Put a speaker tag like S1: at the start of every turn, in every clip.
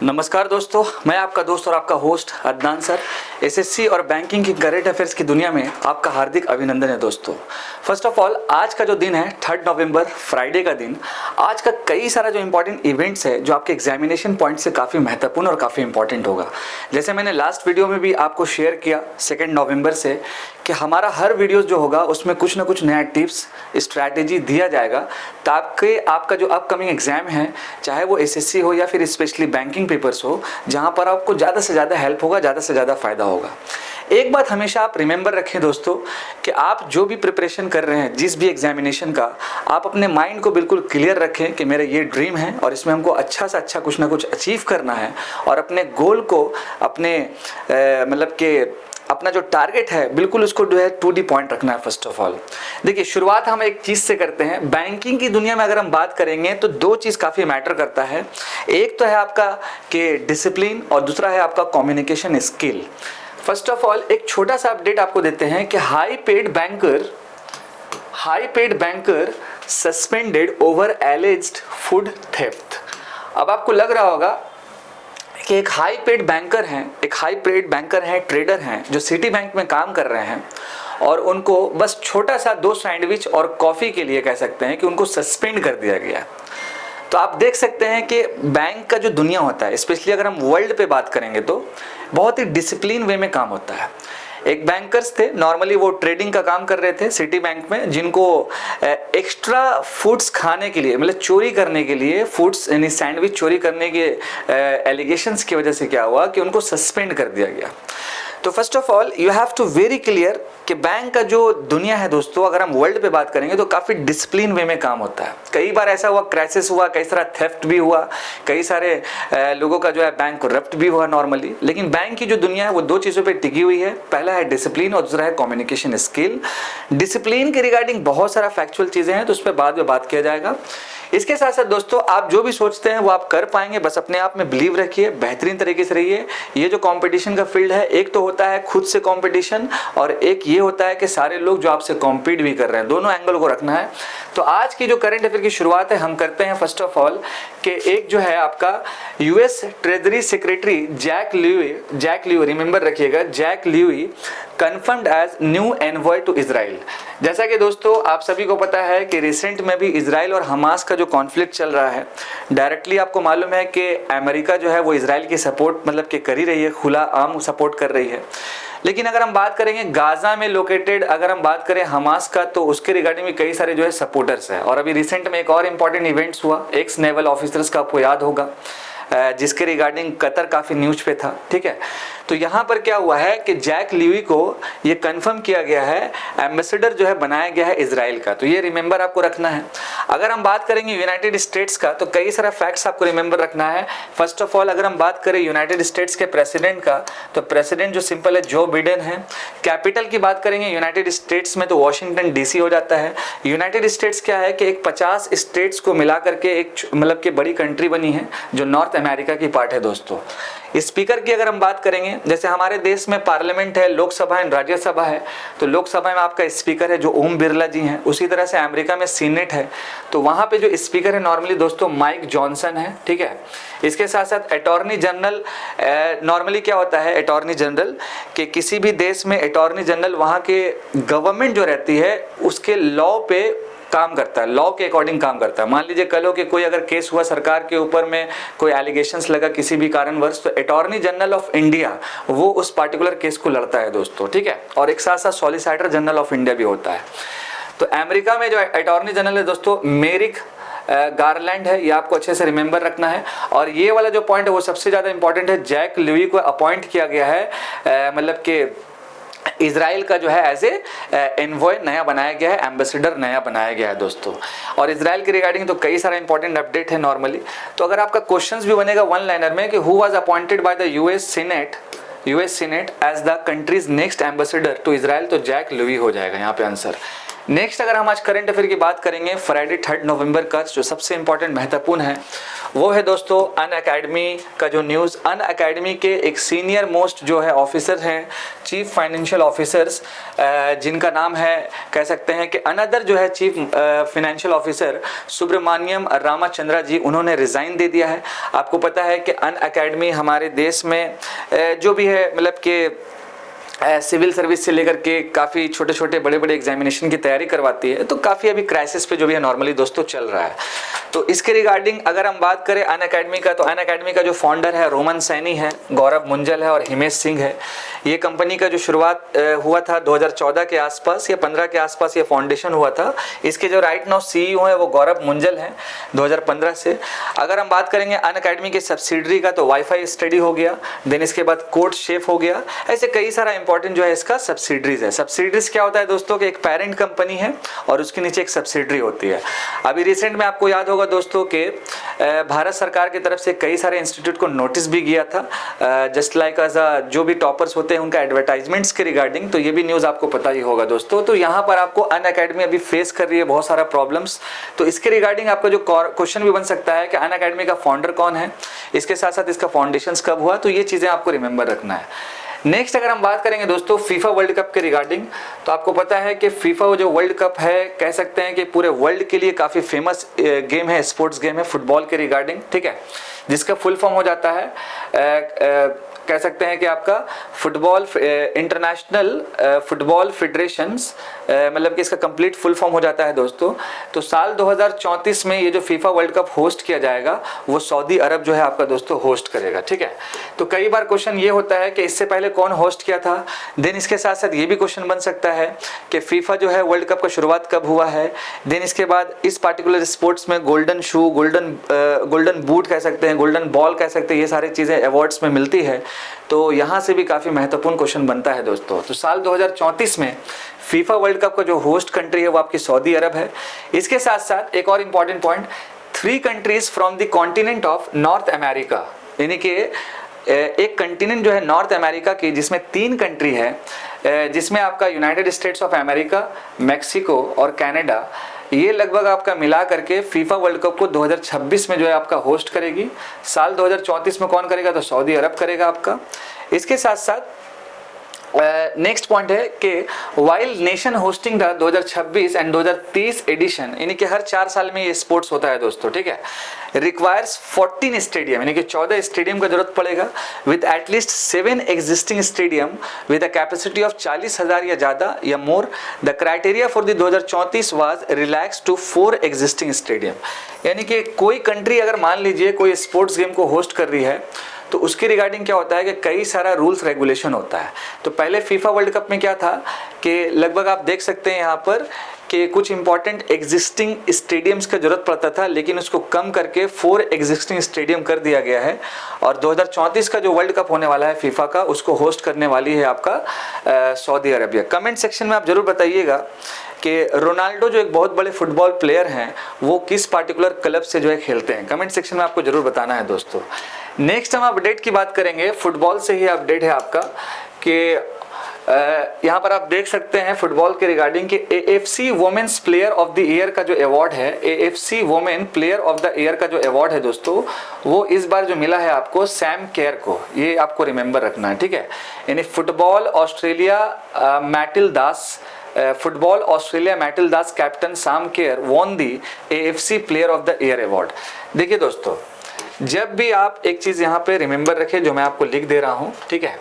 S1: नमस्कार दोस्तों, मैं आपका दोस्त और आपका होस्ट अदनान सर। एसएससी और बैंकिंग की करंट अफेयर्स की दुनिया में आपका हार्दिक अभिनंदन है दोस्तों। फर्स्ट ऑफ ऑल, आज का जो दिन है 3 नवंबर, फ्राइडे का दिन, आज का कई सारा जो इंपॉर्टेंट इवेंट्स है जो आपके एग्जामिनेशन पॉइंट से काफ़ी महत्वपूर्ण और काफ़ी इंपॉर्टेंट होगा। जैसे मैंने लास्ट वीडियो में भी आपको शेयर किया 2 नवंबर से कि हमारा हर वीडियोस जो होगा उसमें कुछ ना कुछ नया टिप्स स्ट्रैटेजी दिया जाएगा ताकि आपका जो अपकमिंग एग्जाम है, चाहे वो एसएससी हो या फिर स्पेशली बैंकिंग पेपर्स हो, जहां पर आपको ज़्यादा से ज़्यादा हेल्प होगा, ज़्यादा से ज़्यादा फायदा होगा। एक बात हमेशा आप रिमेंबर रखें दोस्तों कि आप जो भी प्रिपरेशन कर रहे हैं, जिस भी एग्जामिनेशन का, आप अपने माइंड को बिल्कुल क्लियर रखें कि मेरा ये ड्रीम है और इसमें हमको अच्छा से अच्छा कुछ ना कुछ अचीव करना है और अपने गोल को, अपने मतलब कि अपना जो टारगेट है बिल्कुल उसको जो है टू दी पॉइंट रखना है। फर्स्ट ऑफ ऑल देखिए, शुरुआत हम एक चीज़ से करते हैं। बैंकिंग की दुनिया में अगर हम बात करेंगे तो दो चीज़ काफ़ी मैटर करता है। एक तो है आपका कि डिसिप्लिन और दूसरा है आपका communication skill. First of all एक छोटा सा अपडेट आपको देते हैं कि high paid banker suspended over एलिज्ड food theft. अब आपको लग रहा होगा कि एक हाई पेड बैंकर हैं, ट्रेडर हैं जो सिटी बैंक में काम कर रहे हैं और उनको बस छोटा सा 2 सैंडविच और कॉफ़ी के लिए कह सकते हैं कि उनको सस्पेंड कर दिया गया। तो आप देख सकते हैं कि बैंक का जो दुनिया होता है, स्पेशली अगर हम वर्ल्ड पे बात करेंगे तो बहुत ही डिसिप्लिन वे में काम होता है। एक बैंकर्स थे, नॉर्मली वो ट्रेडिंग का काम कर रहे थे सिटी बैंक में, जिनको एक्स्ट्रा फूड्स खाने के लिए, मतलब चोरी करने के लिए, फूड्स यानी सैंडविच चोरी करने के एलिगेशंस की वजह से क्या हुआ कि उनको सस्पेंड कर दिया गया। तो first of all you have to very clear कि बैंक का जो दुनिया है दोस्तों, अगर हम वर्ल्ड पे बात करेंगे तो काफ़ी डिसिप्लिन वे में काम होता है। कई बार ऐसा हुआ, क्राइसिस हुआ, कई सारा थेफ्ट भी हुआ, कई सारे लोगों का जो है बैंक करप्ट भी हुआ नॉर्मली। लेकिन बैंक की जो दुनिया है वो 2 चीज़ों पे टिकी हुई है। पहला है डिसिप्लिन और दूसरा है कम्युनिकेशन स्किल। डिसिप्लिन के रिगार्डिंग बहुत सारा फैक्चुअल चीज़ें हैं तो उस पर बाद में बात किया जाएगा। इसके साथ साथ दोस्तों आप जो भी सोचते हैं वो आप कर पाएंगे, बस अपने आप में बिलीव रखिए, बेहतरीन तरीके से रहिए। ये जो कंपटीशन का फील्ड है, एक तो होता है खुद से कंपटीशन और एक ये होता है कि सारे लोग जो आपसे कॉम्पीट भी कर रहे हैं, दोनों एंगल को रखना है। तो आज की जो करंट अफेयर की शुरुआत है हम करते हैं फर्स्ट ऑफ ऑल कि एक जो है आपका US treasury secretary Jack Lew, remember रखिएगा, Jack Lew confirmed as new envoy to Israel. जैसा कि दोस्तों आप सभी को पता है कि रिसेंट में भी इजराइल और हमास का जो कॉन्फ्लिक्ट चल रहा है, डायरेक्टली आपको मालूम है कि अमेरिका जो है वो इजराइल की सपोर्ट मतलब कि कर ही रही है, खुला आम सपोर्ट कर रही है। लेकिन अगर हम बात करेंगे गाजा में लोकेटेड, अगर हम बात करें हमास का, तो उसके रिगार्डिंग में कई सारे जो है सपोर्टर्स हैं। और अभी रिसेंट में एक और इम्पॉर्टेंट इवेंट्स हुआ, एक्स नेवल ऑफिसर्स का आपको याद होगा, जिसके रिगार्डिंग कतर काफ़ी न्यूज पे था, ठीक है। तो यहाँ पर क्या हुआ है कि जैक ल्यूई को ये कंफर्म किया गया है, एम्बेसडर जो है बनाया गया है इजराइल का। तो ये रिमेंबर आपको रखना है। अगर हम बात करेंगे यूनाइटेड स्टेट्स का तो कई सारा फैक्ट्स आपको रिमेंबर रखना है। फर्स्ट ऑफ ऑल अगर हम बात करें यूनाइटेड स्टेट्स के प्रेसिडेंट का, तो प्रेसिडेंट जो सिंपल है जो बिडेन है। कैपिटल की बात करेंगे यूनाइटेड स्टेट्स में तो वॉशिंगटन डीसी हो जाता है। यूनाइटेड स्टेट्स क्या है कि एक 50 स्टेट्स को मिला करके एक मतलब कि बड़ी कंट्री बनी है जो नॉर्थ अमेरिका की पार्ट है दोस्तों। स्पीकर की अगर हम बात करेंगे, जैसे हमारे देश में पार्लियामेंट है, लोकसभा है, राज्यसभा है, तो लोकसभा में आपका स्पीकर है जो ओम बिरला जी हैं। उसी तरह से अमेरिका में सीनेट है, तो वहाँ पे जो स्पीकर है नॉर्मली दोस्तों माइक जॉनसन है, ठीक है। इसके साथ साथ अटॉर्नी जनरल, नॉर्मली क्या होता है अटॉर्नी जनरल कि किसी भी देश में अटॉर्नी जनरल वहाँ के गवर्नमेंट जो रहती है उसके लॉ पे काम करता है, लॉ के अकॉर्डिंग काम करता है। मान लीजिए कल हो कि कोई अगर केस हुआ सरकार के ऊपर में, कोई एलिगेशंस लगा किसी भी कारणवश, तो अटॉर्नी जनरल ऑफ इंडिया वो उस पार्टिकुलर केस को लड़ता है दोस्तों, ठीक है। और एक साथ साथ सॉलिसिटर जनरल ऑफ इंडिया भी होता है। तो अमेरिका में जो अटॉर्नी जनरल है दोस्तों मेरिक गारलैंड है, ये आपको अच्छे से रिमेंबर रखना है। और ये वाला जो पॉइंट है वो सबसे ज़्यादा इंपॉर्टेंट है, जैक ल्यूई को अपॉइंट किया गया है मतलब कि इजराइल का जो है एज ए एनवॉय नया बनाया गया है, एम्बेसडर नया बनाया गया है दोस्तों। और इजराइल के रिगार्डिंग तो कई सारा इंपॉर्टेंट अपडेट है नॉर्मली। तो अगर आपका क्वेश्चंस भी बनेगा 1 लाइनर में कि who was appointed by the US senate as the country's next ambassador to Israel, तो जैक ल्यूई हो जाएगा यहाँ पे आंसर। नेक्स्ट अगर हम आज करंट अफेयर की बात करेंगे फ्राइडे 3 नवंबर का, जो सबसे इंपॉर्टेंट महत्वपूर्ण है वो है दोस्तों अनअकैडमी का जो न्यूज़। अनअकैडमी के एक सीनियर मोस्ट जो है ऑफिसर हैं, चीफ फाइनेंशियल ऑफिसर्स, जिनका नाम है कह सकते हैं कि अनदर जो है चीफ फाइनेंशियल ऑफिसर सुब्रमण्यम रामाचंद्रा जी, उन्होंने रिज़ाइन दे दिया है। आपको पता है कि अनअकैडमी हमारे देश में जो भी है मतलब कि सिविल सर्विस से लेकर के काफ़ी छोटे छोटे बड़े बड़े एग्जामिनेशन की तैयारी करवाती है, तो काफ़ी अभी क्राइसिस पे जो भी है नॉर्मली दोस्तों चल रहा है। तो इसके रिगार्डिंग अगर हम बात करें अनअकैडमी का, तो अनअकैडमी का जो फाउंडर है रोमन सैनी है, गौरव मुंजल है और हिमेश सिंह है। ये कंपनी का जो शुरुआत हुआ था 2014 के आसपास या 15 के आसपास ये फाउंडेशन हुआ था। इसके जो राइट नाउ CEO है वो गौरव मुंजल हैं 2015 से। अगर हम बात करेंगे अनअकैडमी के सब्सिडरी का, तो वाईफाई स्टडी हो गया, देन इसके बाद कोड शेफ हो गया, ऐसे कई सारा इंपॉर्टेंट जो है इसका सब्सिडरीज है। सब्सिडरीज क्या होता है दोस्तों कि एक पेरेंट कंपनी है और उसके नीचे एक सब्सिडरी होती है। अभी रिसेंट में आपको याद होगा दोस्तों कि भारत सरकार की तरफ से कई सारे इंस्टीट्यूट को नोटिस भी गया था जस्ट लाइक एज जो भी टॉपर्स होते हैं उनका एडवर्टाइजमेंट्स के रिगार्डिंग, तो ये भी न्यूज़ आपको पता ही होगा दोस्तों। तो यहाँ पर आपको अनअकैडमी अभी फेस कर रही है बहुत सारा प्रॉब्लम्स, तो इसके रिगार्डिंग आपका जो क्वेश्चन भी बन सकता है कि अनअकैडमी का फाउंडर कौन है, इसके साथ साथ इसका फाउंडेशंस कब हुआ, तो ये चीज़ें आपको रिमेंबर रखना है। नेक्स्ट अगर हम बात करेंगे दोस्तों फीफा वर्ल्ड कप के रिगार्डिंग, तो आपको पता है कि फीफा जो वर्ल्ड कप है कह सकते हैं कि पूरे वर्ल्ड के लिए काफ़ी फेमस गेम है, स्पोर्ट्स गेम है फुटबॉल के रिगार्डिंग, ठीक है, जिसका फुल फॉर्म हो जाता है कह सकते हैं कि आपका फुटबॉल इंटरनेशनल फुटबॉल फेडरेशंस, मतलब कि इसका कंप्लीट फुल फॉर्म हो जाता है दोस्तों। तो साल 2034 में ये जो फीफा वर्ल्ड कप होस्ट किया जाएगा वो सऊदी अरब जो है आपका दोस्तों होस्ट करेगा, ठीक है। तो कई बार क्वेश्चन ये होता है कि इससे पहले कौन होस्ट किया था, देन इसके साथ साथ ये भी क्वेश्चन बन सकता है कि फीफा जो है वर्ल्ड कप का शुरुआत कब हुआ है, देन इसके बाद इस पार्टिकुलर स्पोर्ट्स में गोल्डन शू, गोल्डन बूट कह सकते हैं, गोल्डन बॉल कह सकते हैं, ये सारी चीज़ें अवार्ड्स में मिलती है, तो यहाँ से भी काफ़ी महत्वपूर्ण क्वेश्चन बनता है दोस्तों। तो साल 2034 में फीफा वर्ल्ड कप का जो होस्ट कंट्री है वो आपकी सऊदी अरब है। इसके साथ साथ एक और important point, 3 countries from the continent of north America, यानी कि एक कंटिनेंट जो है नॉर्थ अमेरिका की जिसमें 3 कंट्री है, जिसमें आपका United states of America, Mexico और कनाडा, ये लगभग आपका मिला करके फीफा वर्ल्ड कप को 2026 में जो है आपका होस्ट करेगी। साल 2034 में कौन करेगा, तो सऊदी अरब करेगा आपका। इसके साथ साथ नेक्स्ट पॉइंट है कि while nation hosting the 2026 and 2030 edition, यानी कि हर 4 साल में ये स्पोर्ट्स होता है दोस्तों, ठीक है, रिक्वायर्स 14 स्टेडियम, यानी कि 14 स्टेडियम का जरूरत पड़ेगा with at least 7 existing stadium with a capacity of 40,000 या ज़्यादा या more. The criteria for the 2034 was relax to 4 existing stadium, यानी कि कोई कंट्री अगर मान लीजिए कोई स्पोर्ट्स गेम को होस्ट कर रही है तो उसके रिगार्डिंग क्या होता है कि कई सारा रूल्स रेगुलेशन होता है। तो पहले फीफा वर्ल्ड कप में क्या था कि लगभग आप देख सकते हैं यहाँ पर कि कुछ इंपॉर्टेंट एग्जिस्टिंग स्टेडियम्स का जरूरत पड़ता था, लेकिन उसको कम करके 4 एग्जिस्टिंग स्टेडियम कर दिया गया है। और 2034 का जो वर्ल्ड कप होने वाला है फीफा का, उसको होस्ट करने वाली है आपका सऊदी अरबिया। कमेंट सेक्शन में आप जरूर बताइएगा कि रोनाल्डो जो एक बहुत बड़े फुटबॉल प्लेयर हैं वो किस पार्टिकुलर क्लब से जो है खेलते हैं, कमेंट सेक्शन में आपको जरूर बताना है दोस्तों। नेक्स्ट हम अपडेट की बात करेंगे, फुटबॉल से ही अपडेट है आपका कि यहाँ पर आप देख सकते हैं फुटबॉल के रिगार्डिंग कि AFC women's player of the year का जो अवार्ड है, AFC women player of the year का जो अवार्ड है दोस्तों, वो इस बार जो मिला है आपको सैम केयर को, ये आपको रिमेंबर रखना है, ठीक है। यानी football Australia Matildas, football Australia Matildas captain Sam Kerr won the AFC player of the year award. देखिए दोस्तों, जब भी आप एक चीज़ यहाँ पे रिमेंबर रखें जो मैं आपको लिख दे रहा हूँ, ठीक है,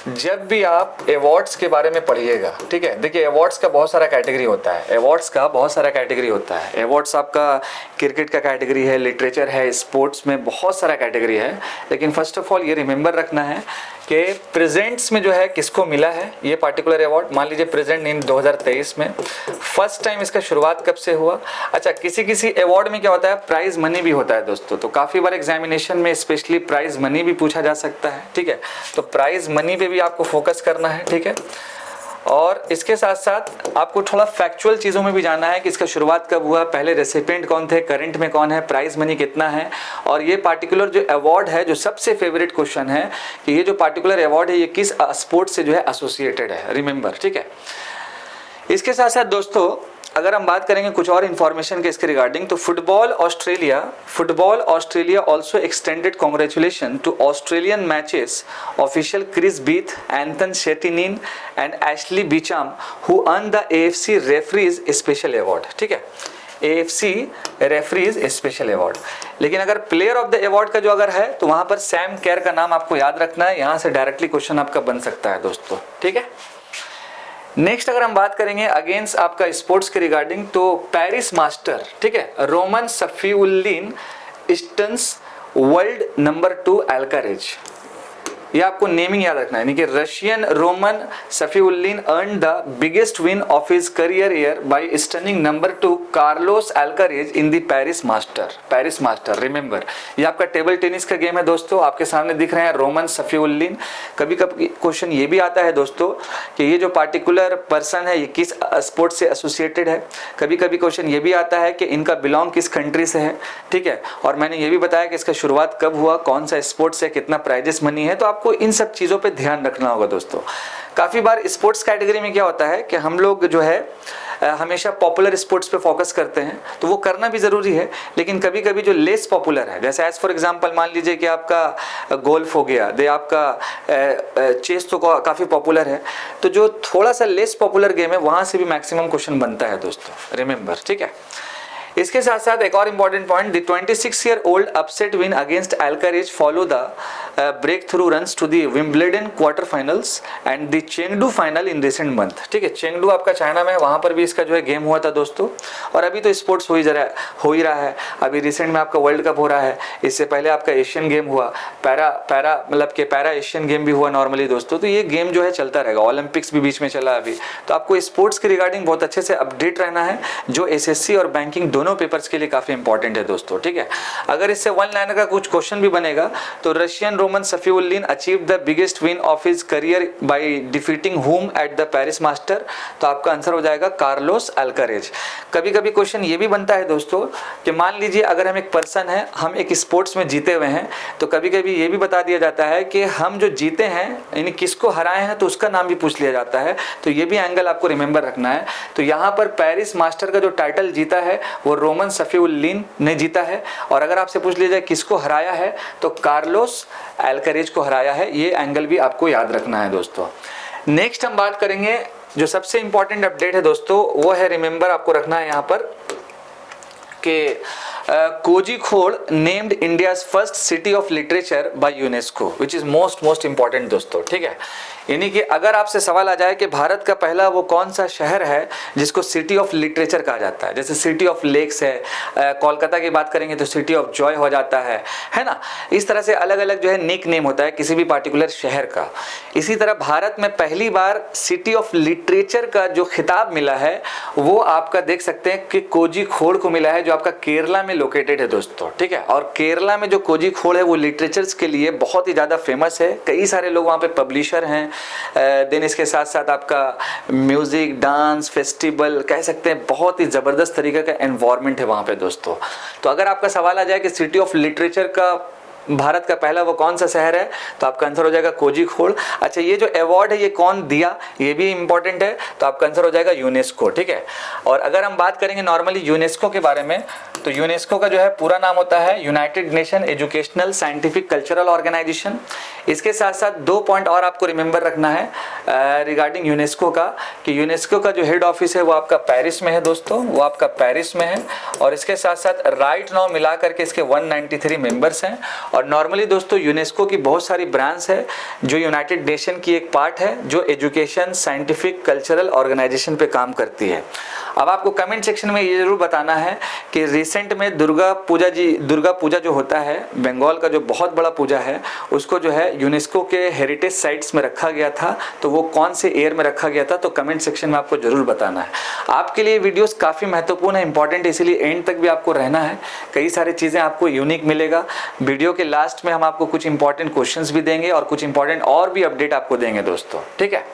S1: जब भी आप अवार्ड्स के बारे में पढ़िएगा, ठीक है, देखिए अवार्ड्स का बहुत सारा कैटेगरी होता है, अवार्ड्स का बहुत सारा कैटेगरी होता है। अवार्ड्स आपका क्रिकेट का कैटेगरी है, लिटरेचर है, स्पोर्ट्स में बहुत सारा कैटेगरी है, लेकिन फर्स्ट ऑफ ऑल ये रिमेंबर रखना है कि प्रेजेंट्स में जो है किसको मिला है ये पार्टिकुलर अवार्ड। मान लीजिए प्रेजेंट इन 2023 में फर्स्ट टाइम इसका शुरुआत कब से हुआ। अच्छा, किसी किसी अवार्ड में क्या होता है, प्राइज मनी भी होता है दोस्तों, तो काफ़ी बार एग्जामिनेशन में स्पेशली प्राइज मनी भी पूछा जा सकता है, ठीक है, तो प्राइज मनी पे भी आपको फोकस करना है, ठीक है। और इसके साथ साथ आपको थोड़ा फैक्चुअल चीज़ों में भी जानना है कि इसका शुरुआत कब हुआ, पहले रेसिपिएंट कौन थे, करंट में कौन है, प्राइज मनी कितना है, और ये पार्टिकुलर जो अवार्ड है, जो सबसे फेवरेट क्वेश्चन है कि ये जो पार्टिकुलर अवार्ड है ये किस स्पोर्ट से जो है एसोसिएटेड है, रिमेंबर, ठीक है। इसके साथ साथ दोस्तों अगर हम बात करेंगे कुछ और इन्फॉर्मेशन के इसके रिगार्डिंग, तो football Australia also extended congratulation to Australian matches official Chris Beath, Anton Shchetinin and Ashley Beecham who earn the AFC referees special award. ठीक है, AFC रेफरीज स्पेशल अवार्ड। लेकिन अगर प्लेयर ऑफ द अवार्ड का जो अगर है तो वहां पर सैम केयर का नाम आपको याद रखना है, यहां से डायरेक्टली क्वेश्चन आपका बन सकता है दोस्तों। ठीक है, नेक्स्ट अगर हम बात करेंगे अगेंस्ट आपका स्पोर्ट्स के रिगार्डिंग, तो पेरिस मास्टर, ठीक है, Roman Safiullin stuns world number 2 Alcaraz, ये आपको नेमिंग याद रखना है, यानी कि Russian Roman Safiullin earn the biggest win of his career year by stunning number 2 Carlos Alcaraz in the Paris master. Remember, ये आपका टेबल टेनिस का गेम है दोस्तों, आपके सामने दिख रहे हैं रोमन सफीउल्दीन। कभी कभी क्वेश्चन ये भी आता है दोस्तों कि ये जो पार्टिकुलर पर्सन है ये किस स्पोर्ट से एसोसिएटेड है। कभी कभी क्वेश्चन ये भी आता है कि इनका बिलोंग किस कंट्री से है। ठीक है, और मैंने ये भी बताया कि इसका शुरुआत कब हुआ, कौन सा स्पोर्ट्स है, कितना प्राइजेस मनी है, तो आपको इन सब चीज़ों पे ध्यान रखना होगा दोस्तों। काफ़ी बार स्पोर्ट्स कैटेगरी में क्या होता है कि हम लोग जो है हमेशा पॉपुलर स्पोर्ट्स पे फोकस करते हैं, तो वो करना भी ज़रूरी है, लेकिन कभी कभी जो लेस पॉपुलर है, जैसे एज फॉर एग्जांपल मान लीजिए कि आपका गोल्फ हो गया, दे आपका चेस तो काफ़ी पॉपुलर है, तो जो थोड़ा सा लेस पॉपुलर गेम है वहाँ से भी मैक्सिमम क्वेश्चन बनता है दोस्तों, रिमेंबर। ठीक है, इसके साथ साथ एक और important point, the 26-year-old upset win against Alcaraz follow the breakthrough runs to the Wimbledon quarter finals and the Chengdu final in recent month. ठीक है, चेंगडू आपका चाइना में है, वहाँ पर भी इसका जो है गेम हुआ था दोस्तों। और अभी तो स्पोर्ट्स हो ही रहा है, अभी रिसेंट में आपका वर्ल्ड कप हो रहा है, इससे पहले आपका एशियन गेम हुआ, पैरा एशियन गेम भी हुआ नॉर्मली दोस्तों। तो ये गेम जो है चलता रहेगा, ओलंपिक्स भी बीच में चला अभी, तो आपको स्पोर्ट्स के रिगार्डिंग बहुत अच्छे से अपडेट रहना है, जो SSC और बैंकिंग दोनों पेपर्स के लिए काफी इंपॉर्टेंट है दोस्तों। ठीक है, अगर इससे वन लाइनर का कुछ क्वेश्चन भी बनेगा तो Russian Roman Safiullin achieve the biggest win of his career by defeating whom at the Paris master, तो आपका आंसर हो जाएगा कार्लोस अल्कारेज। कभी कभी क्वेश्चन ये भी बनता है दोस्तों कि मान लीजिए अगर हम एक पर्सन है, हम एक स्पोर्ट्स में जीते हुए हैं, तो कभी कभी ये भी बता दिया जाता है कि हम जो जीते हैं यानी किसको हराए हैं, तो उसका नाम भी पूछ लिया जाता है, तो ये भी एंगल आपको रिमेंबर रखना है। तो यहाँ पर पेरिस मास्टर का जो टाइटल जीता है वो रोमन सफीउल्दीन ने जीता है, और अगर आपसे पूछ लिया जाए किसको हराया है, तो कार्लोस अल्कारेज को हराया है, ये एंगल भी आपको याद रखना है दोस्तों। नेक्स्ट हम बात करेंगे, जो सबसे इंपॉर्टेंट अपडेट है दोस्तों वो है, रिमेंबर आपको रखना है यहाँ पर कि Kozhikode named India's first city of literature by UNESCO, which is most important दोस्तों। ठीक है, यानी कि अगर आपसे सवाल आ जाए कि भारत का पहला वो कौन सा शहर है जिसको सिटी ऑफ लिटरेचर कहा जाता है, जैसे सिटी ऑफ लेक्स है, कोलकाता की बात करेंगे तो सिटी ऑफ जॉय हो जाता है ना, इस तरह से अलग अलग जो है निक नेम होता है किसी भी पार्टिकुलर शहर का। इसी तरह भारत में पहली बार सिटी ऑफ लिटरेचर का जो खिताब मिला है वो आपका देख सकते हैं कि कोझिकोड को मिला है, जो आपका केरला में लोकेटेड है दोस्तों। ठीक है, और केरला में जो कोझिकोड है वो लिटरेचर्स के लिए बहुत ही ज़्यादा फेमस है, कई सारे लोग वहाँ पे पब्लिशर हैं, देन इसके साथ साथ आपका म्यूजिक, डांस, फेस्टिवल कह सकते हैं, बहुत ही ज़बरदस्त तरीके का एनवायरनमेंट है वहाँ पे दोस्तों। तो अगर आपका सवाल आ जाए कि सिटी ऑफ लिटरेचर का भारत का पहला वो कौन सा शहर है, तो आपका आंसर हो जाएगा कोझिकोड। अच्छा, ये जो अवार्ड है ये कौन दिया, ये भी इंपॉर्टेंट है, तो आपका आंसर हो जाएगा यूनेस्को। ठीक है, और अगर हम बात करेंगे नॉर्मली यूनेस्को के बारे में, तो यूनेस्को का जो है पूरा नाम होता है United Nation Educational Scientific Cultural Organization. इसके साथ साथ 2 पॉइंट और आपको रिमेंबर रखना है रिगार्डिंग यूनेस्को का, कि यूनेस्को का जो हेड ऑफिस है वो आपका पेरिस में है दोस्तों, वो आपका पेरिस में है। और इसके साथ साथ राइट नाउ मिला करके इसके 193 मेंबर्स हैं। और नॉर्मली दोस्तों यूनेस्को की बहुत सारी ब्रांच है जो यूनाइटेड नेशन की एक पार्ट है, जो एजुकेशन साइंटिफिक कल्चरल ऑर्गेनाइजेशन पे काम करती है। अब आपको कमेंट सेक्शन में ये जरूर बताना है कि रिसेंट में दुर्गा पूजा जो होता है, बंगाल का जो बहुत बड़ा पूजा है, उसको जो है यूनेस्को के हेरिटेज साइट्स में रखा गया था, तो वो कौन से ईयर में रखा गया था, तो कमेंट सेक्शन में आपको जरूर बताना है। आपके लिए वीडियोस काफ़ी महत्वपूर्ण है, इंपॉर्टेंट, इसीलिए एंड तक भी आपको रहना है, कई सारी चीज़ें आपको यूनिक मिलेगा। वीडियो के लास्ट में हम आपको कुछ इंपॉर्टेंट क्वेश्चंस भी देंगे और कुछ इंपॉर्टेंट और भी अपडेट आपको देंगे दोस्तों। ठीक है,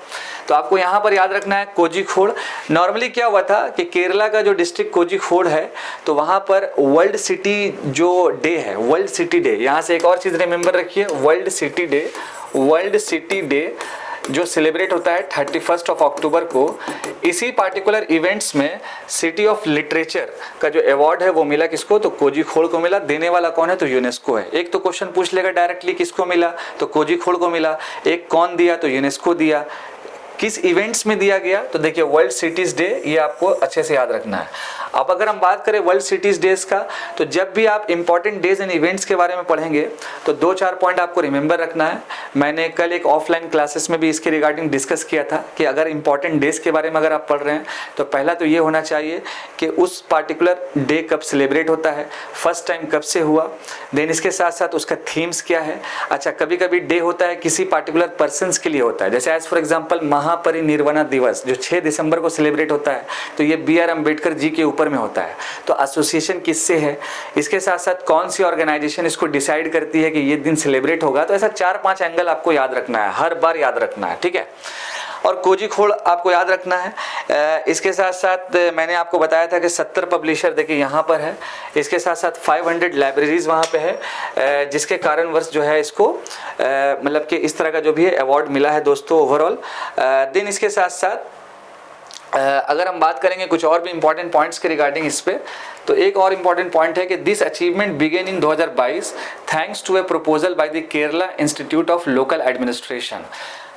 S1: तो आपको यहाँ पर याद रखना है कोझिकोड। नॉर्मली क्या हुआ था कि केरला का जो डिस्ट्रिक्ट कोझिकोड है, तो वहाँ पर वर्ल्ड सिटी जो डे है, वर्ल्ड सिटी डे, यहाँ से एक और चीज़ रिमेंबर रखिए, वर्ल्ड सिटी डे जो सेलिब्रेट होता है 31 अक्टूबर को। इसी पार्टिकुलर इवेंट्स में सिटी ऑफ लिटरेचर का जो अवार्ड है वो मिला किसको, तो कोझिकोड को मिला। देने वाला कौन है, तो यूनेस्को है। एक तो क्वेश्चन पूछ लेगा डायरेक्टली किसको मिला, तो कोझिकोड को मिला। एक कौन दिया, तो यूनेस्को दिया। किस इवेंट्स में दिया गया, तो देखिए वर्ल्ड सिटीज डे, ये आपको अच्छे से याद रखना है। अब अगर हम बात करें वर्ल्ड सिटीज डेज का, तो जब भी आप इंपॉर्टेंट डेज एंड इवेंट्स के बारे में पढ़ेंगे तो 2-4 पॉइंट आपको रिमेंबर रखना है। मैंने कल एक ऑफलाइन क्लासेस में भी इसके रिगार्डिंग डिस्कस किया था कि अगर इंपॉर्टेंट डेज के बारे में अगर आप पढ़ रहे हैं तो पहला तो ये होना चाहिए कि उस पार्टिकुलर डे कब सेलिब्रेट होता है, फर्स्ट टाइम कब से हुआ, देन इसके साथ साथ उसका थीम्स क्या है। अच्छा, कभी कभी डे होता है किसी पार्टिकुलर पर्सन्स के लिए होता है, जैसे एज फॉर एग्जाम्पल महापरिनिर्वाण दिवस जो 6 दिसंबर को सेलिब्रेट होता है, तो ये BR अम्बेडकर जी के ऊपर में होता है। तो एसोसिएशन किससे है, इसके साथ साथ कौन सी ऑर्गेनाइजेशन इसको डिसाइड करती है कि ये दिन सेलिब्रेट होगा। तो ऐसा 4-5 एंगल आपको याद रखना है, हर बार याद रखना है, ठीक है। और कोझिकोड आपको याद रखना है। इसके साथ साथ मैंने आपको बताया था कि 70 पब्लिशर देखिए यहाँ पर है। इसके साथ साथ 500 लाइब्रेरीज वहाँ पे है, जिसके कारणवश जो है इसको मतलब कि इस तरह का जो भी है अवार्ड मिला है दोस्तों ओवरऑल। देन इसके साथ साथ अगर हम बात करेंगे कुछ और भी इंपॉर्टेंट पॉइंट्स के रिगार्डिंग इस पे, तो एक और इम्पॉर्टेंट पॉइंट है कि this achievement began in 2022 thanks to a proposal by the Kerala Institute of Local Administration.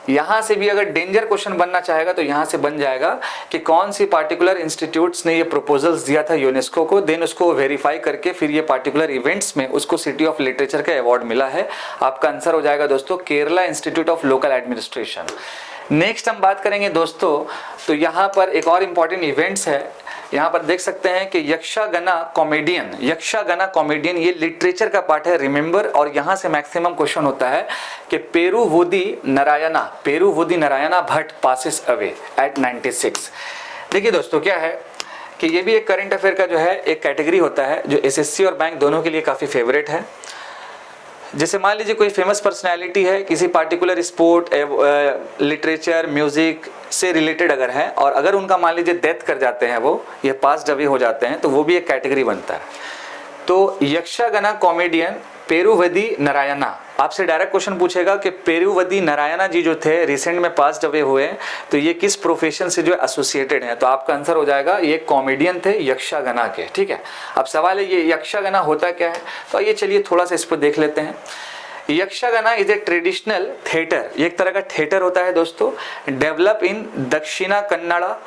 S1: यहाँ से भी अगर डेंजर क्वेश्चन बनना चाहेगा तो यहाँ से बन जाएगा कि कौन सी पार्टिकुलर इंस्टीट्यूट्स ने ये प्रपोजल्स दिया था यूनेस्को को, देन उसको वेरीफाई करके फिर ये पार्टिकुलर इवेंट्स में उसको सिटी ऑफ लिटरेचर का अवार्ड मिला है। आपका आंसर हो जाएगा दोस्तों Kerala Institute of Local administration. Next हम बात करेंगे दोस्तों, तो यहाँ पर एक और इम्पॉर्टेंट इवेंट्स है। यहाँ पर देख सकते हैं कि यक्षगाना कॉमेडियन ये लिटरेचर का पार्ट है, रिमेंबर। और यहाँ से मैक्सिमम क्वेश्चन होता है कि Peruvodi Narayana Bhatt passes away at 96। देखिए दोस्तों क्या है कि ये भी एक करंट अफेयर का जो है एक कैटेगरी होता है जो SSC और बैंक दोनों के लिए काफ़ी फेवरेट है। जैसे मान लीजिए कोई फेमस पर्सनैलिटी है किसी पार्टिकुलर स्पोर्ट, लिटरेचर, म्यूजिक से रिलेटेड अगर है, और अगर उनका मान लीजिए डेथ कर जाते हैं, वो ये पास्ड अवे हो जाते हैं, तो वो भी एक कैटेगरी बनता है। तो यक्षगाना कॉमेडियन पेरुवदी नारायणा, आपसे डायरेक्ट क्वेश्चन पूछेगा कि पेरुवदी नारायणा जी जो थे रिसेंट में पास्ड अवे हुए, तो ये किस प्रोफेशन से जो एसोसिएटेड हैं, तो आपका आंसर हो जाएगा ये कॉमेडियन थे यक्षगाना के, ठीक है। अब सवाल है ये यक्षगाना होता क्या है, तो ये चलिए थोड़ा सा इस पर देख लेते हैं। Yakshagana is a traditional theatre, ये एक तरह का थिएटर होता है दोस्तों, डेवलप इन दक्षिणा कन्नड़ा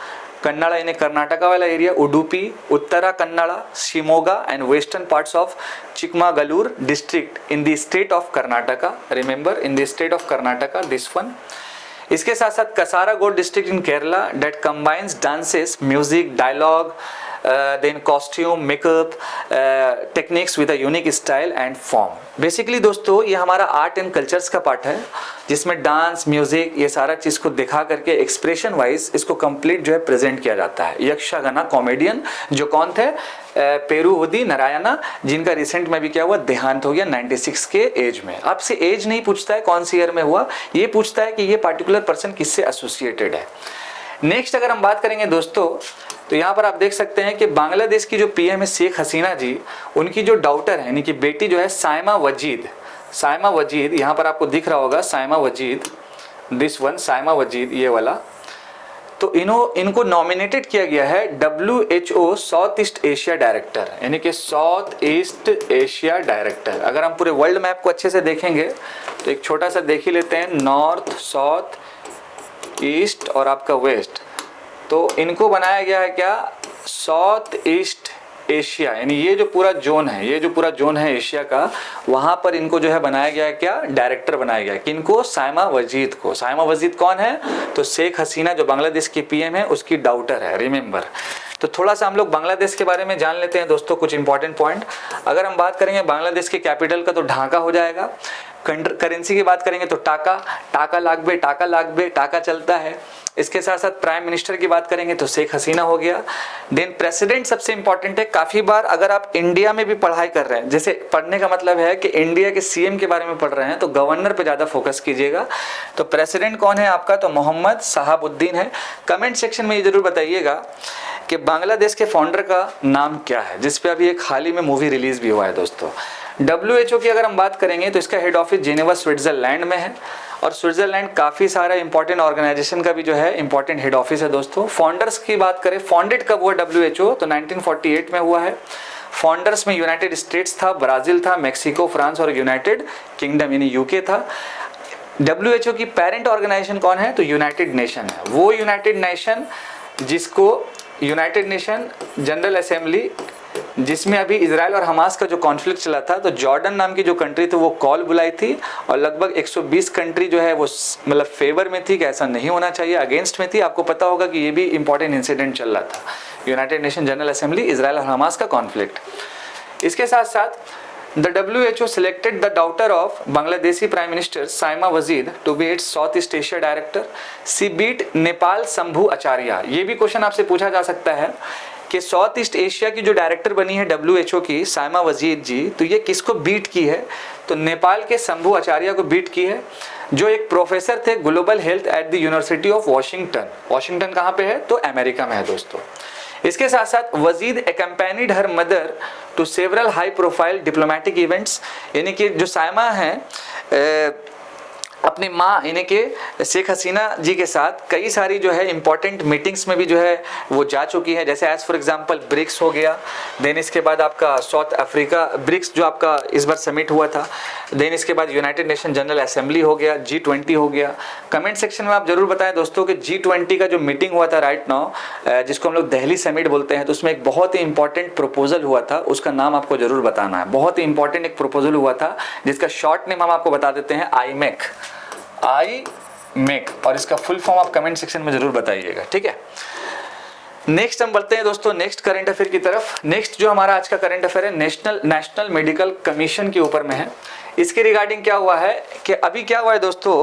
S1: यानी कर्नाटका वाला area, Udupi, Uttara Kannada, Shimoga and western parts of Chikmagalur district in the state of Karnataka. Remember, in the state of Karnataka this one. इसके साथ साथ Kasaragod district in Kerala that combines dances, music, dialogue, then costume, makeup techniques with a unique style and form. Basically दोस्तों ये हमारा art and cultures का part है, जिसमें dance, music, ये सारा चीज़ को दिखा करके एक्सप्रेशन वाइज इसको कंप्लीट जो है प्रेजेंट किया जाता है। यक्षगाना कॉमेडियन जो कौन थे, पेरुवदी नारायणा, जिनका रिसेंट में भी क्या हुआ, देहांत हो गया 96 के एज में। आपसे एज नहीं पूछता है कौन सी ईयर में हुआ, ये पूछता है कि ये पार्टिकुलर पर्सन किससे एसोसिएटेड है। नेक्स्ट अगर हम बात करेंगे दोस्तों, तो यहाँ पर आप देख सकते हैं कि बांग्लादेश की जो PM है शेख हसीना जी, उनकी जो डॉटर है यानी कि बेटी जो है साइमा वजीद, यहाँ पर आपको दिख रहा होगा साइमा वजीद, दिस वन साइमा वजीद, ये वाला, तो इनको नॉमिनेटेड किया गया है WHO south east Asia director, यानी कि साउथ ईस्ट एशिया डायरेक्टर। अगर हम पूरे वर्ल्ड मैप को अच्छे से देखेंगे तो एक छोटा सा देख ही लेते हैं, नॉर्थ, साउथ, ईस्ट और आपका वेस्ट, तो इनको बनाया गया है क्या, साउथ ईस्ट एशिया, यानी ये जो पूरा जोन है एशिया का, वहाँ पर इनको जो है बनाया गया है क्या, डायरेक्टर बनाया गया है। किनको, साइमा वजीद को। साइमा वजीद कौन है, तो शेख हसीना जो बांग्लादेश की PM है उसकी डॉटर है, रिमेंबर। तो थोड़ा सा हम लोग बांग्लादेश के बारे में जान लेते हैं दोस्तों, कुछ इंपॉर्टेंट पॉइंट। अगर हम बात करेंगे बांग्लादेश के कैपिटल का, तो ढाका हो जाएगा। करेंसी की बात करेंगे तो टाका लागबे टाका चलता है। इसके साथ साथ प्राइम मिनिस्टर की बात करेंगे तो शेख हसीना हो गया। देन प्रेसिडेंट सबसे इंपॉर्टेंट है। काफ़ी बार अगर आप इंडिया में भी पढ़ाई कर रहे हैं, जैसे पढ़ने का मतलब है कि इंडिया के CM के बारे में पढ़ रहे हैं, तो गवर्नर पे ज़्यादा फोकस कीजिएगा। तो प्रेसिडेंट कौन है आपका, तो मोहम्मद शहाबुद्दीन है। कमेंट सेक्शन में ये जरूर बताइएगा कि बांग्लादेश के फाउंडर का नाम क्या है, जिस पे अभी एक हाल ही में मूवी रिलीज भी हुआ है दोस्तों। WHO की अगर हम बात करेंगे तो इसका हेड ऑफिस जेनेवा स्विट्जरलैंड में है। और स्विट्जरलैंड काफ़ी सारा इंपॉर्टेंट ऑर्गेनाइजेशन का भी जो है इंपॉर्टेंट हेड ऑफिस है दोस्तों। फाउंडर्स की बात करें, फाउंडेड कब हुआ WHO, तो 1948 में हुआ है। फाउंडर्स में यूनाइटेड स्टेट्स था, ब्राज़ील था, मेक्सिको, फ्रांस और यूनाइटेड किंगडम यानी UK था। WHO की पेरेंट ऑर्गेनाइजेशन कौन है, तो यूनाइटेड नेशन है। वो यूनाइटेड नेशन जिसको यूनाइटेड नेशन जनरल असेंबली, जिसमें अभी इजराइल और हमास का जो कॉन्फ्लिक्ट चला था, तो जॉर्डन नाम की जो कंट्री थी वो कॉल बुलाई थी और लगभग 120 कंट्री जो है वो मतलब फेवर में थी कि ऐसा नहीं होना चाहिए, अगेंस्ट में थी। आपको पता होगा कि ये भी इंपॉर्टेंट इंसिडेंट चल रहा था, United nation general assembly, Israel और हमास का कॉन्फ्लिक्ट। इसके साथ साथ The WHO selected the daughter of Bangladeshi Prime Minister Saima Wazir to be its Southeast Asia Director. She beat Nepal Shambhu आचार्य। ये भी क्वेश्चन आपसे पूछा जा सकता है कि साउथ ईस्ट एशिया की जो डायरेक्टर बनी है WHO की साइमा वजीर जी, तो ये किसको बीट की है, तो नेपाल के शंभू आचार्य को बीट की है, जो एक प्रोफेसर थे global health at the university of Washington. Washington कहाँ पे है, तो अमेरिका में है दोस्तों। इसके साथ साथ वजीद accompanied her mother to several high profile diplomatic events, यानी कि जो साइमा है अपनी माँ यानी कि शेख हसीना जी के साथ कई सारी जो है इंपॉर्टेंट मीटिंग्स में भी जो है वो जा चुकी है, जैसे एज फॉर एग्जांपल ब्रिक्स हो गया, देन इसके बाद आपका साउथ अफ्रीका ब्रिक्स जो आपका इस बार समिट हुआ था, देन इसके बाद यूनाइटेड नेशन जनरल असेंबली हो गया, G20 हो गया। कमेंट सेक्शन में आप जरूर बताएं दोस्तों कि G20 का जो मीटिंग हुआ था राइट नाउ, जिसको हम लोग दिल्ली समिट बोलते हैं, तो उसमें एक बहुत ही इंपॉर्टेंट प्रपोजल हुआ था, उसका नाम आपको जरूर बताना है। बहुत ही इंपॉर्टेंट एक प्रपोजल हुआ था जिसका शॉर्ट नेम हम आपको बता देते हैं IMEC, और इसका फुल फॉर्म आप कमेंट सेक्शन में जरूर बताइएगा, ठीक है। नेक्स्ट हम बढ़ते हैं दोस्तों नेक्स्ट करंट अफेयर की तरफ। नेक्स्ट जो हमारा आज का करंट अफेयर है नेशनल मेडिकल कमीशन के ऊपर में है। इसके रिगार्डिंग क्या हुआ है कि अभी क्या हुआ है दोस्तों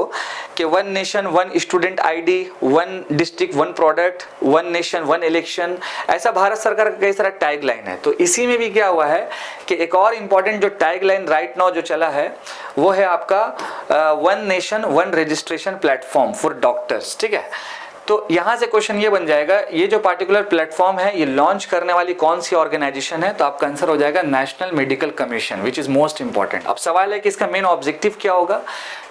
S1: कि 1 nation 1 student ID, 1 district 1 product, 1 nation 1 election, ऐसा भारत सरकार का कई सारा टैग लाइन है। तो इसी में भी क्या हुआ है कि एक और इम्पॉर्टेंट जो टैग लाइन राइट नाउ जो चला है वो है आपका 1 nation 1 registration platform for doctors, ठीक है। तो यहाँ से क्वेश्चन ये बन जाएगा, ये जो पार्टिकुलर प्लेटफॉर्म है ये लॉन्च करने वाली कौन सी ऑर्गेनाइजेशन है, तो आपका आंसर हो जाएगा national medical commission, which is most important. अब सवाल है कि इसका मेन ऑब्जेक्टिव क्या होगा,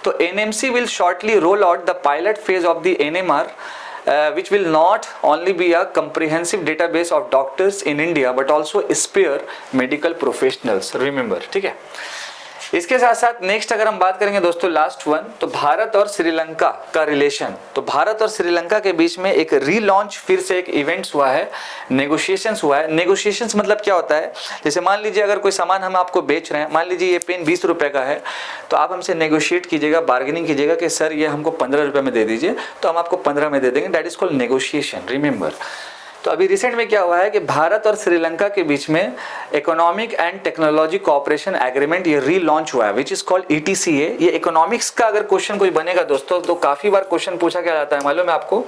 S1: तो NMC will shortly roll out the pilot phase of the NMR which will not only be a comprehensive database of doctors in India but also spare medical professionals, remember, ठीक है। इसके साथ साथ next अगर हम बात करेंगे दोस्तों लास्ट वन, तो भारत और श्रीलंका का रिलेशन, तो भारत और श्रीलंका के बीच में एक रीलॉन्च फिर से एक इवेंट्स हुआ है, नेगोशिएशंस हुआ है। नेगोशिएशंस मतलब क्या होता है, जैसे मान लीजिए अगर कोई सामान हम आपको बेच रहे हैं, मान लीजिए ये पेन 20 रुपए का है, तो आप हमसे नेगोशिएट कीजिएगा, बार्गेनिंग कीजिएगा कि सर ये हमको 15 रुपए में दे दीजिए, तो हम आपको 15 में दे देंगे, that is called negotiation, remember. तो अभी रिसेंट में क्या हुआ है कि भारत और श्रीलंका के बीच में economic and technology cooperation agreement ये रीलॉन्च हुआ है, विच इज कॉल्ड ETCA। ये इकोनॉमिक्स का अगर क्वेश्चन कोई बनेगा दोस्तों, तो काफी बार क्वेश्चन पूछा क्या जाता है मालूम है आपको,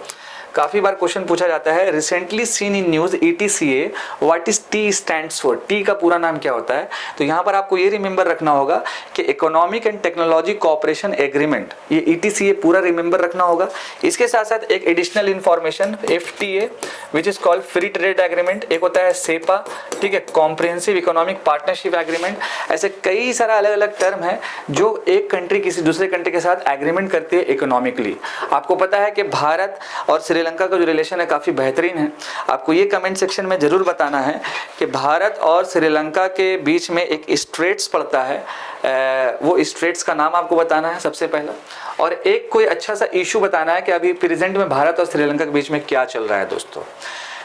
S1: काफी बार क्वेश्चन पूछा जाता है, recently seen in news ETCA, what is T stands for, T का पूरा नाम क्या होता है। तो यहाँ पर आपको ये रिमेंबर रखना होगा कि economic and technology cooperation agreement, ये ETCA पूरा रिमेंबर रखना होगा। इसके साथ साथ एक additional information FTA which is called free trade agreement, एक होता है SEPA, ठीक है, कॉम्प्रिहेंसिव इकोनॉमिक पार्टनरशिप एग्रीमेंट। ऐसे कई सारा अलग अलग टर्म है जो एक कंट्री किसी दूसरे कंट्री के साथ एग्रीमेंट करती है इकोनॉमिकली। आपको पता है कि भारत और श्रीलंका का जो रिलेशन है काफ़ी बेहतरीन है। आपको ये कमेंट सेक्शन में ज़रूर बताना है कि भारत और श्रीलंका के बीच में एक स्ट्रेट्स पड़ता है, वो स्ट्रेट्स का नाम आपको बताना है सबसे पहला, और एक कोई अच्छा सा इशू बताना है कि अभी प्रेजेंट में भारत और श्रीलंका के बीच में क्या चल रहा है दोस्तों।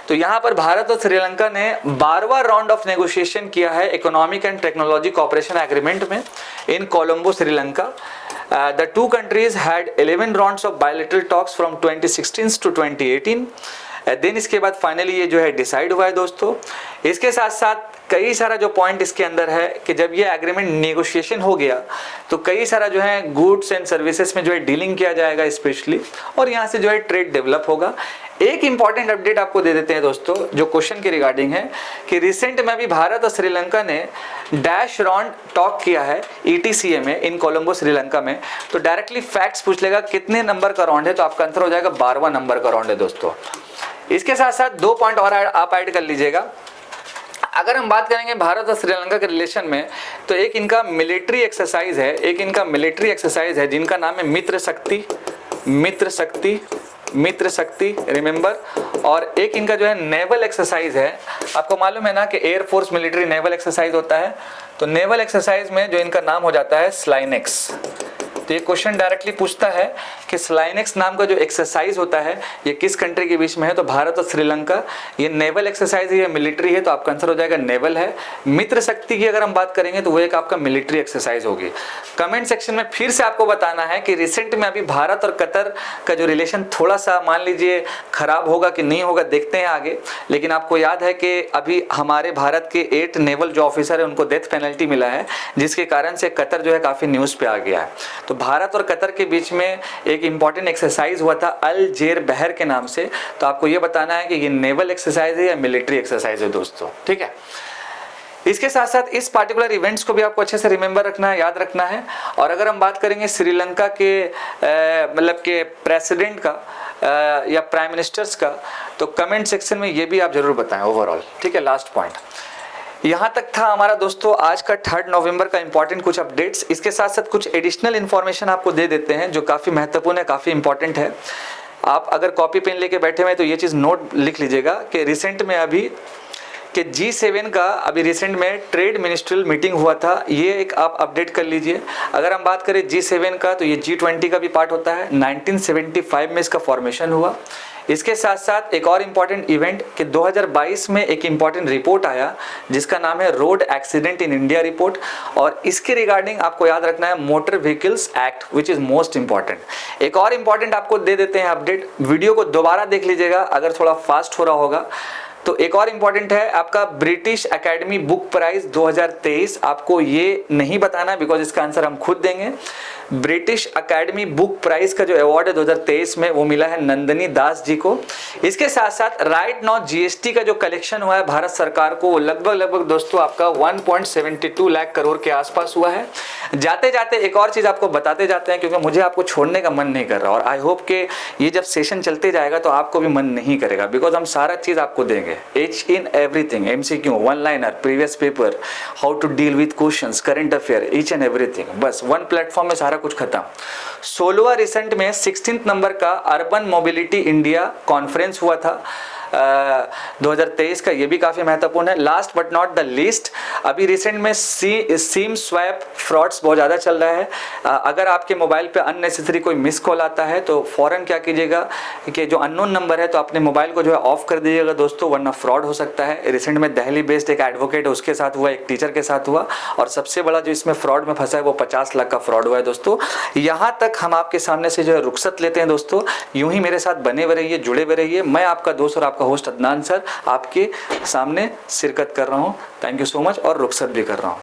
S1: तो यहाँ पर भारत और श्रीलंका ने 12वां राउंड ऑफ नेगोशिएशन किया है economic and technology cooperation agreement में in Colombo, Sri Lanka. The two countries had 11 rounds of bilateral talks from 2016 to 2018. Then इसके बाद फाइनली ये जो है डिसाइड हुआ है दोस्तों। इसके साथ साथ कई सारा जो पॉइंट इसके अंदर है कि जब ये एग्रीमेंट नेगोशिएशन हो गया तो कई सारा जो है गुड्स एंड सर्विसेज में जो है डीलिंग किया जाएगा स्पेशली, और यहाँ से जो है ट्रेड डेवलप होगा। एक इंपॉर्टेंट अपडेट आपको दे देते हैं दोस्तों जो क्वेश्चन के रिगार्डिंग है कि रिसेंट में भी भारत और श्रीलंका ने डैश राउंड टॉक किया है ETCA में इन कोलंबो श्रीलंका में। तो डायरेक्टली फैक्ट्स पूछ लेगा कितने नंबर का राउंड है, तो आपका आंसर हो जाएगा 12वां नंबर का राउंड है दोस्तों। इसके साथ साथ 2 पॉइंट और आप ऐड कर लीजिएगा। अगर हम बात करेंगे भारत और श्रीलंका के रिलेशन में, तो एक इनका मिलिट्री एक्सरसाइज है, जिनका नाम है मित्र शक्ति रिमेंबर। और एक इनका जो है नेवल एक्सरसाइज है, आपको मालूम है ना कि एयरफोर्स मिलिट्री नेवल एक्सरसाइज होता है, तो नेवल एक्सरसाइज में जो इनका नाम हो जाता है स्लाइनेक्स। तो ये क्वेश्चन डायरेक्टली पूछता है कि स्लाइनेक्स नाम का जो एक्सरसाइज होता है ये किस कंट्री के बीच में है, तो भारत और श्रीलंका। ये नेवल एक्सरसाइज है, ये मिलिट्री है, तो आपका आंसर हो जाएगा नेवल है। मित्र शक्ति की अगर हम बात करेंगे तो वो एक आपका मिलिट्री एक्सरसाइज होगी। कमेंट सेक्शन में फिर से आपको बताना है कि रिसेंट में अभी भारत और कतर का जो रिलेशन थोड़ा सा मान लीजिए खराब होगा कि नहीं होगा, देखते हैं आगे। लेकिन आपको याद है कि अभी हमारे भारत के 8 नेवल जो ऑफिसर है उनको डेथ पेनल्टी मिला है, जिसके कारण से कतर जो है काफ़ी न्यूज़ पे आ गया है। तो भारत और कतर के बीच में एक इंपॉर्टेंट एक्सरसाइज हुआ था अल जेर बहर के नाम से। तो आपको ये बताना है कि ये नेवल एक्सरसाइज है या मिलिट्री एक्सरसाइज है दोस्तों, ठीक है। इसके साथ साथ इस पार्टिकुलर इवेंट्स को भी आपको अच्छे से रिमेंबर रखना है, याद रखना है। और अगर हम बात करेंगे श्रीलंका के मतलब के प्रेसिडेंट का या प्राइम मिनिस्टर्स का, तो कमेंट सेक्शन में ये भी आप जरूर बताएं ओवरऑल, ठीक है। लास्ट पॉइंट यहाँ तक था हमारा दोस्तों आज का 3 नवंबर का इंपॉर्टेंट कुछ अपडेट्स। इसके साथ साथ कुछ एडिशनल इन्फॉर्मेशन आपको दे देते हैं जो काफ़ी महत्वपूर्ण है, काफ़ी इंपॉर्टेंट है। आप अगर कॉपी पेन लेके बैठे हुए तो ये चीज़ नोट लिख लीजिएगा कि रिसेंट में अभी कि G7 का अभी रिसेंट में ट्रेड मिनिस्ट्रियल मीटिंग हुआ था, ये एक आप अपडेट कर लीजिए। अगर हम बात करें G7 का, तो ये G20 का भी पार्ट होता है। 1975 में इसका फॉर्मेशन हुआ। इसके साथ साथ एक और इम्पॉर्टेंट इवेंट कि 2022 में एक इम्पॉर्टेंट रिपोर्ट आया जिसका नाम है road accident in India report, और इसके रिगार्डिंग आपको याद रखना है motor vehicles act which is most important. एक और इम्पॉर्टेंट आपको दे देते हैं अपडेट, वीडियो को दोबारा देख लीजिएगा अगर थोड़ा फास्ट हो रहा होगा। तो एक और इम्पॉर्टेंट है आपका ब्रिटिश एकेडमी बुक प्राइज 2023। आपको ये नहीं बताना बिकॉज इसका आंसर हम खुद देंगे। ब्रिटिश एकेडमी बुक प्राइज का जो अवार्ड है 2023 में वो मिला है नंदिनी दास जी को। इसके साथ साथ राइट नाउ जीएसटी का जो कलेक्शन हुआ है भारत सरकार को, वो लगभग दोस्तों आपका 1.72 लाख करोड़ के आसपास हुआ है। जाते जाते एक और चीज़ आपको बताते जाते हैं क्योंकि मुझे आपको छोड़ने का मन नहीं कर रहा, और आई होप कि ये जब सेशन चलते जाएगा तो आपको भी मन नहीं करेगा बिकॉज हम सारा चीज़ आपको देंगे, each in everything, MCQ, one liner, previous paper, how to deal with questions, current affair, each and everything. बस वन प्लेटफॉर्म में सारा कुछ खत्म। 16वां रिसेंट में 16th नंबर का अर्बन मोबिलिटी इंडिया कॉन्फ्रेंस हुआ था 2023 का, ये भी काफ़ी महत्वपूर्ण है। Last but not the least, अभी रिसेंट में सिम स्वैप फ्रॉड्स बहुत ज़्यादा चल रहा है। अगर आपके मोबाइल पे अननेसेसरी कोई मिस कॉल आता है तो फ़ौरन क्या कीजिएगा कि जो अननोन नंबर है तो अपने मोबाइल को जो है ऑफ कर दीजिएगा दोस्तों, वरना फ्रॉड हो सकता है। रिसेंट में दिल्ली बेस्ड एक एडवोकेट है, उसके साथ हुआ, एक टीचर के साथ हुआ, और सबसे बड़ा जो इसमें फ्रॉड में फंसा है वो 50 लाख का फ्रॉड हुआ है दोस्तों। यहाँ तक हम आपके सामने से जो है रुखसत लेते हैं दोस्तों। यूं ही मेरे साथ बने हुए रहिए, जुड़े हुए रहिए। मैं आपका दोस्त और आपका होस्ट अदनान सर आपके सामने शिरकत कर रहा हूं। थैंक यू सो मच, और रुखसत भी कर रहा हूं।